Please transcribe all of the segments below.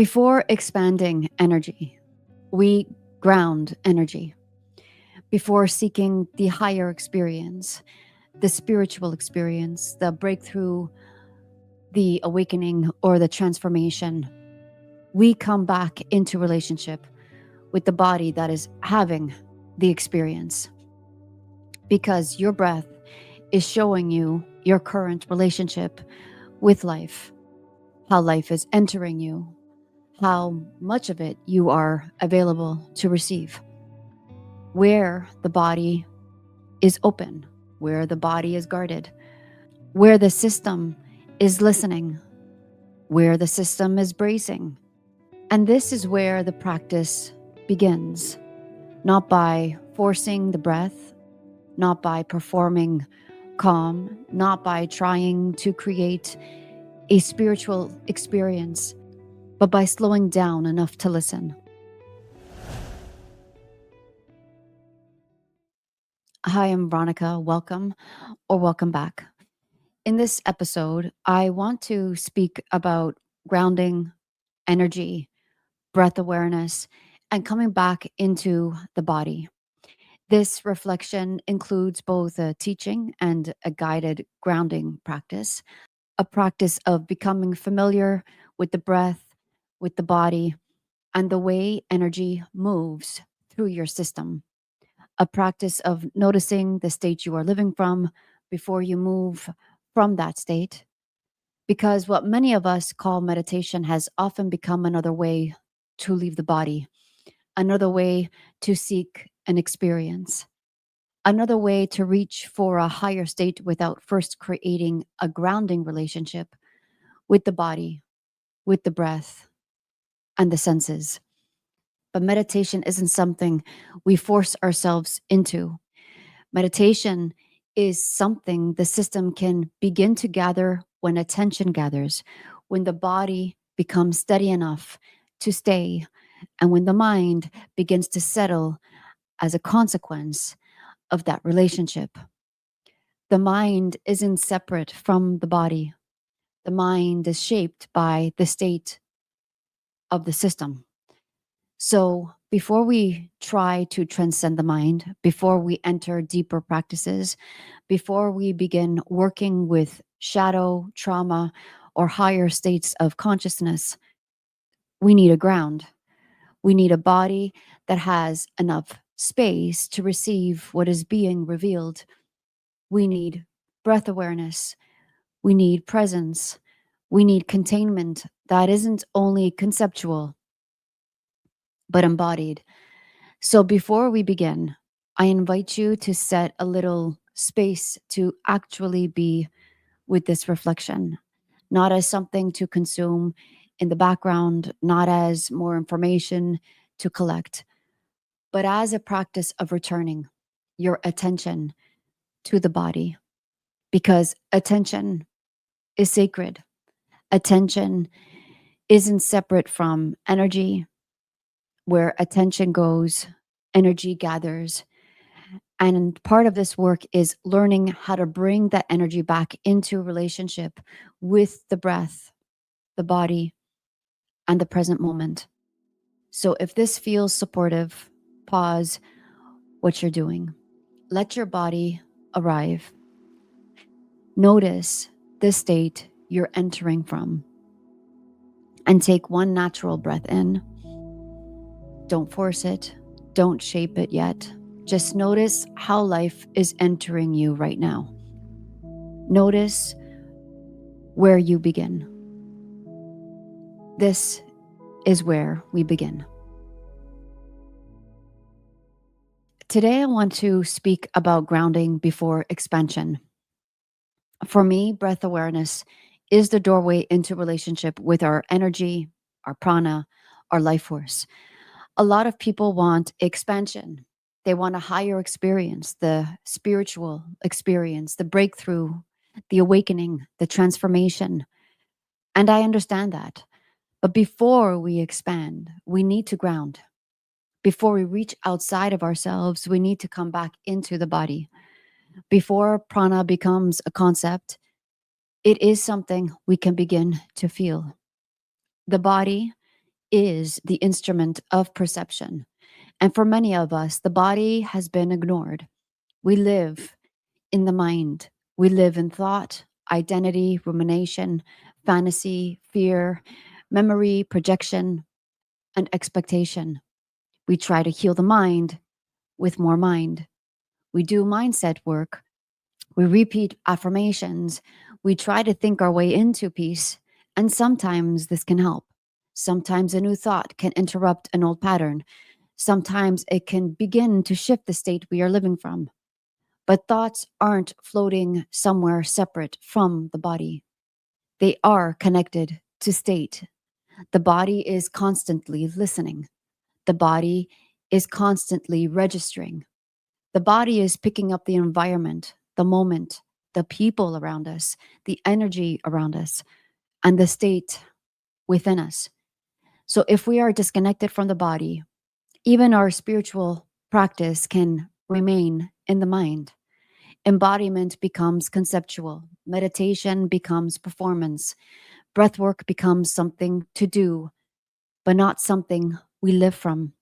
Before expanding energy, we ground energy. Before seeking the higher experience, the spiritual experience, the breakthrough, the awakening, or the transformation, we come back into relationship with the body that is having the experience. Because your breath is showing you your current relationship with life, how life is entering you, how much of it you are available to receive, where the body is open, where the body is guarded, where the system is listening, where the system is bracing. And this is where the practice begins, not by forcing the breath, not by performing calm, not by trying to create a spiritual experience, but by slowing down enough to listen. Hi, I'm Veronica. Welcome or welcome back. In this episode, I want to speak about grounding, energy, breath awareness, and coming back into the body. This reflection includes both a teaching and a guided grounding practice, a practice of becoming familiar with the breath, with the body, and the way energy moves through your system. A practice of noticing the state you are living from before you move from that state. Because what many of us call meditation has often become another way to leave the body, another way to seek an experience, another way to reach for a higher state without first creating a grounding relationship with the body, with the breath, and the senses. But meditation isn't something we force ourselves into. Meditation is something the system can begin to gather when attention gathers, when the body becomes steady enough to stay, and when the mind begins to settle as a consequence of that relationship. The mind isn't separate from the body. The mind is shaped by the state of the system. So, before we try to transcend the mind, before we enter deeper practices, before we begin working with shadow, trauma, or higher states of consciousness, we need a ground. We need a body that has enough space to receive what is being revealed. We need breath awareness. We need presence. We need containment that isn't only conceptual, but embodied. So before we begin, I invite you to set a little space to actually be with this reflection, not as something to consume in the background, not as more information to collect, but as a practice of returning your attention to the body. Because attention is sacred. Attention isn't separate from energy. Where attention goes, energy gathers. And part of this work is learning how to bring that energy back into relationship with the breath, the body, and the present moment. So if this feels supportive, pause what you're doing. Let your body arrive. Notice the state you're entering from. And take one natural breath in. Don't force it. Don't shape it yet. Just notice how life is entering you right now. Notice where you begin. This is where we begin. Today, I want to speak about grounding before expansion. For me, breath awareness is the doorway into relationship with our energy, our prana, our life force. A lot of people want expansion. They want a higher experience, the spiritual experience, the breakthrough, the awakening, the transformation. And I understand that. But before we expand, we need to ground. Before we reach outside of ourselves, we need to come back into the body. Before prana becomes a concept, it is something we can begin to feel. The body is the instrument of perception. And for many of us, the body has been ignored. We live in the mind, we live in thought, identity, rumination, fantasy, fear, memory, projection, and expectation. We try to heal the mind with more mind. We do mindset work. We repeat affirmations. We try to think our way into peace. And sometimes this can help. Sometimes a new thought can interrupt an old pattern. Sometimes it can begin to shift the state we are living from. But thoughts aren't floating somewhere separate from the body. They are connected to state. The body is constantly listening. The body is constantly registering. The body is picking up the environment, the moment, the people around us, the energy around us, and the state within us. So if we are disconnected from the body, even our spiritual practice can remain in the mind. Embodiment becomes conceptual, meditation becomes performance, breathwork becomes something to do, but not something we live from.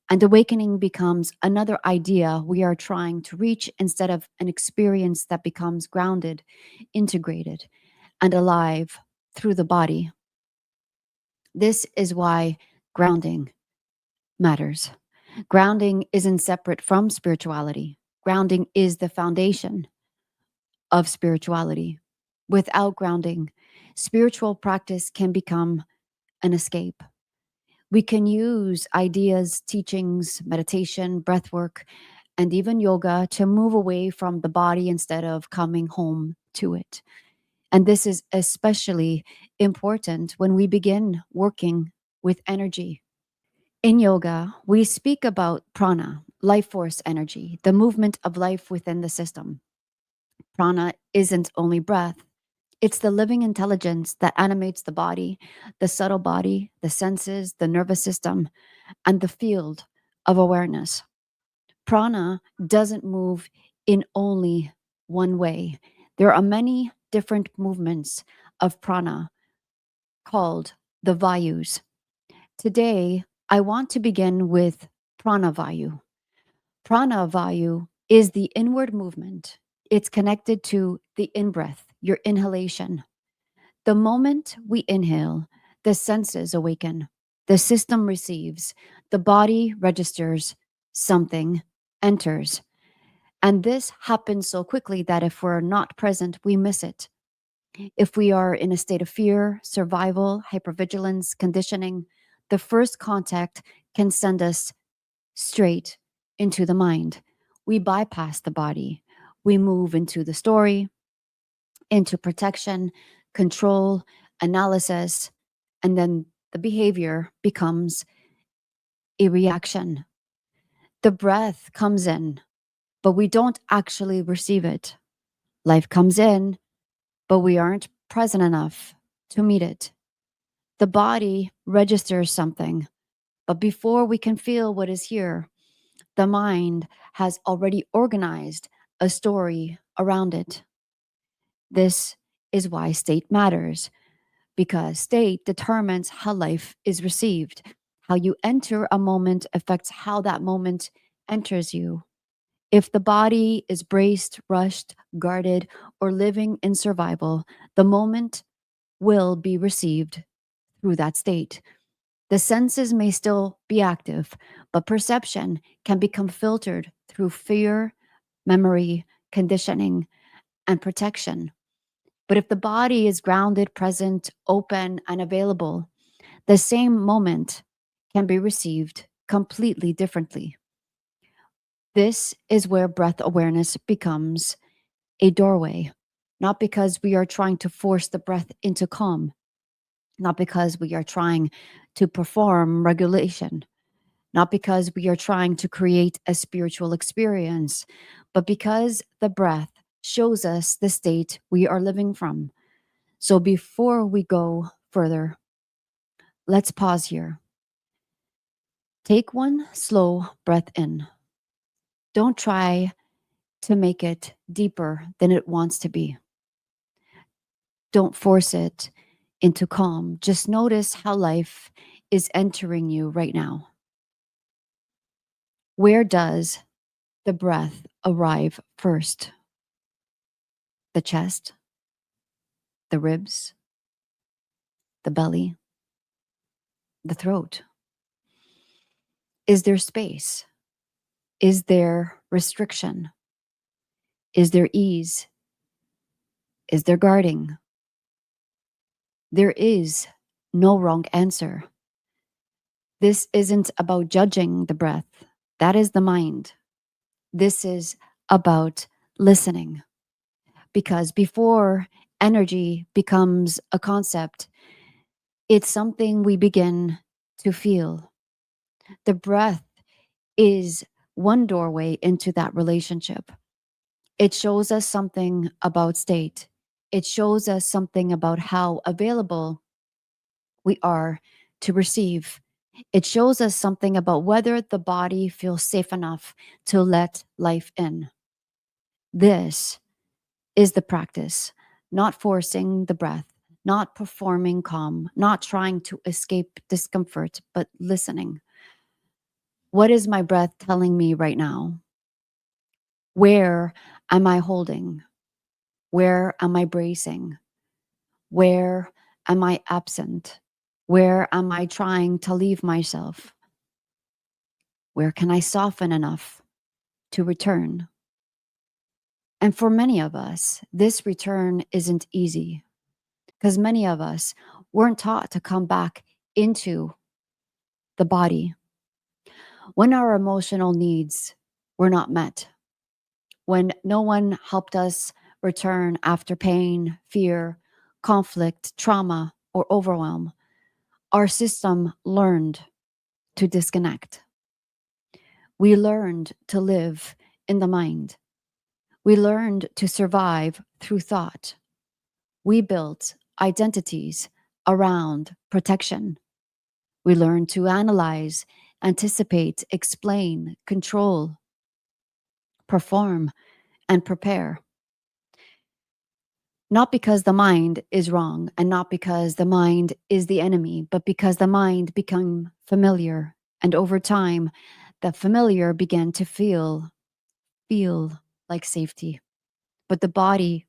And awakening becomes another idea we are trying to reach instead of an experience that becomes grounded, integrated, and alive through the body. This is why grounding matters. Grounding isn't separate from spirituality. Grounding is the foundation of spirituality. Without grounding, spiritual practice can become an escape. We can use ideas, teachings, meditation, breath work, and even yoga to move away from the body instead of coming home to it. And this is especially important when we begin working with energy. In yoga, we speak about prana, life force energy, the movement of life within the system. Prana isn't only breath, it's the living intelligence that animates the body, the subtle body, the senses, the nervous system, and the field of awareness. Prana doesn't move in only one way. There are many different movements of prana called the vayus. Today, I want to begin with prana vayu. Prana vayu is the inward movement. It's connected to the in breath, your inhalation. The moment we inhale, the senses awaken, the system receives, the body registers, something enters. And this happens so quickly that if we're not present, we miss it. If we are in a state of fear, survival, hypervigilance, conditioning, the first contact can send us straight into the mind. We bypass the body. We move into the story, into protection, control, analysis, and then the behavior becomes a reaction. The breath comes in, but we don't actually receive it. Life comes in, but we aren't present enough to meet it. The body registers something, but before we can feel what is here, the mind has already organized a story around it. This is why state matters, because state determines how life is received. How you enter a moment affects how that moment enters you. If the body is braced, rushed, guarded, or living in survival, the moment will be received through that state. The senses may still be active, but perception can become filtered through fear, memory, conditioning, and protection. But if the body is grounded, present, open, and available, the same moment can be received completely differently. This is where breath awareness becomes a doorway, not because we are trying to force the breath into calm, not because we are trying to perform regulation, not because we are trying to create a spiritual experience, but because the breath shows us the state we are living from. So before we go further, let's pause here. Take one slow breath in. Don't try to make it deeper than it wants to be. Don't force it into calm. Just notice how life is entering you right now? Where does the breath arrive first? The chest, the ribs, the belly, the throat? Is there space? Is there restriction? Is there ease? Is there guarding? There is no wrong answer. This isn't about judging the breath. That is the mind. This is about listening. Because before energy becomes a concept, it's something we begin to feel. The breath is one doorway into that relationship. It shows us something about state. It shows us something about how available we are to receive. It shows us something about whether the body feels safe enough to let life in. This is the practice, not forcing the breath, not performing calm, not trying to escape discomfort, but listening. What is my breath telling me right now? Where am I holding? Where am I bracing? Where am I absent? Where am I trying to leave myself? Where can I soften enough to return? And for many of us, this return isn't easy because many of us weren't taught to come back into the body when our emotional needs were not met, when no one helped us return after pain, fear, conflict, trauma, or overwhelm. Our system learned to disconnect. We learned to live in the mind. We learned to survive through thought. We built identities around protection. We learned to analyze, anticipate, explain, control, perform, and prepare. Not because the mind is wrong and not because the mind is the enemy, but because the mind became familiar. And over time, the familiar began to feel like safety. But the body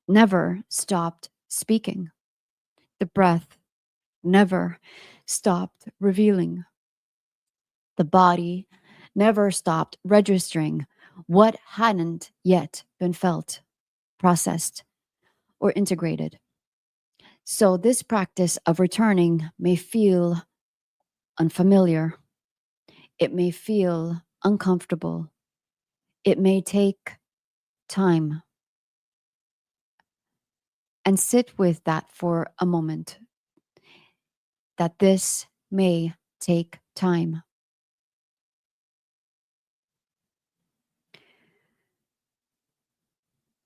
never stopped speaking. The breath never stopped revealing. The body never stopped registering what hadn't yet been felt, processed, or integrated. So, this practice of returning may feel unfamiliar. It may feel uncomfortable. It may take time. And sit with that for a moment, that this may take time.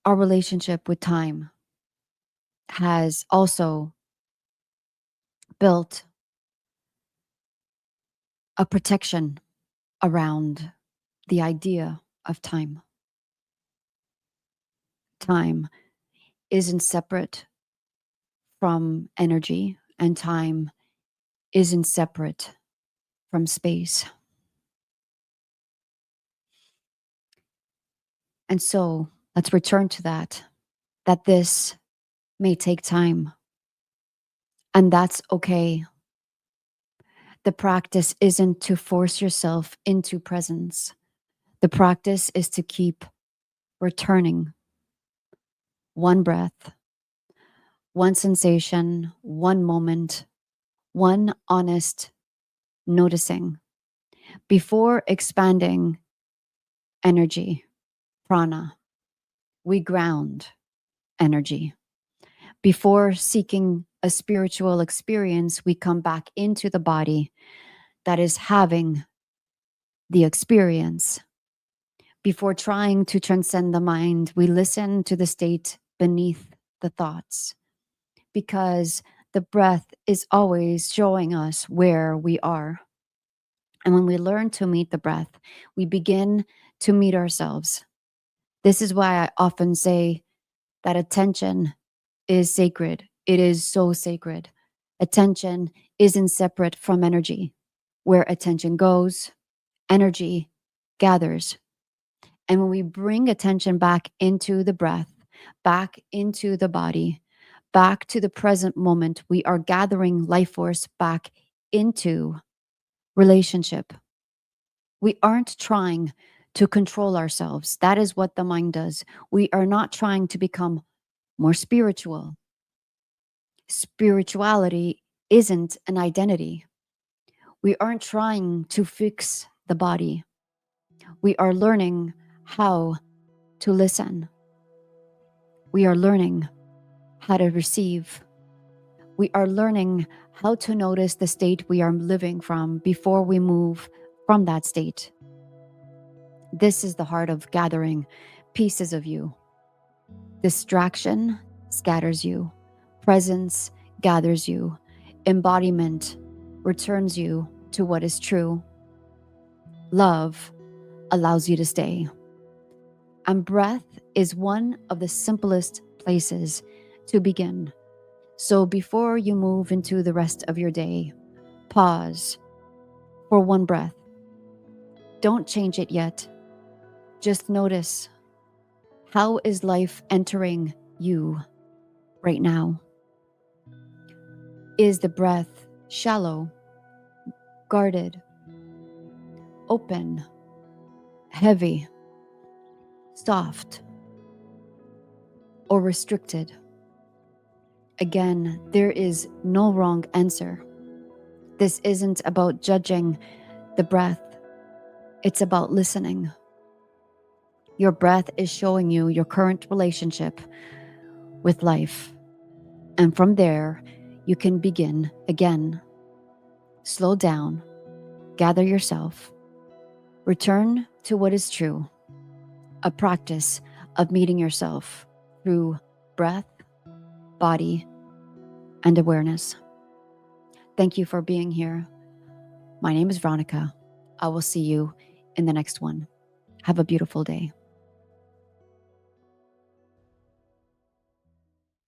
Our relationship with time has also built a protection around the idea of time. Time isn't separate from energy, and time isn't separate from space. And so let's return to that this may take time. And that's okay. The practice isn't to force yourself into presence. The practice is to keep returning. One breath, one sensation, one moment, one honest noticing before expanding energy, prana. We ground energy. Before seeking a spiritual experience, we come back into the body that is having the experience. Before trying to transcend the mind, we listen to the state beneath the thoughts, because the breath is always showing us where we are. And when we learn to meet the breath, we begin to meet ourselves. This is why I often say that attention is sacred. It is so sacred. Attention isn't separate from energy. Where attention goes, energy gathers. And when we bring attention back into the breath, back into the body, back to the present moment, we are gathering life force back into relationship. We aren't trying to control ourselves. That is what the mind does. We are not trying to become more spiritual. Spirituality isn't an identity. We aren't trying to fix the body. We are learning how to listen. We are learning how to receive. We are learning how to notice the state we are living from before we move from that state. This is the heart of gathering pieces of you. Distraction scatters you. Presence gathers you. Embodiment returns you to what is true. Love allows you to stay. And breath is one of the simplest places to begin. So before you move into the rest of your day, pause for one breath. Don't change it yet. Just notice, how is life entering you right now? Is the breath shallow, guarded, open, heavy, soft, or restricted? Again, there is no wrong answer. This isn't about judging the breath, it's about listening. Your breath is showing you your current relationship with life. And from there, you can begin again. Slow down, gather yourself, return to what is true, a practice of meeting yourself through breath, body, and awareness. Thank you for being here. My name is Veronica. I will see you in the next one. Have a beautiful day.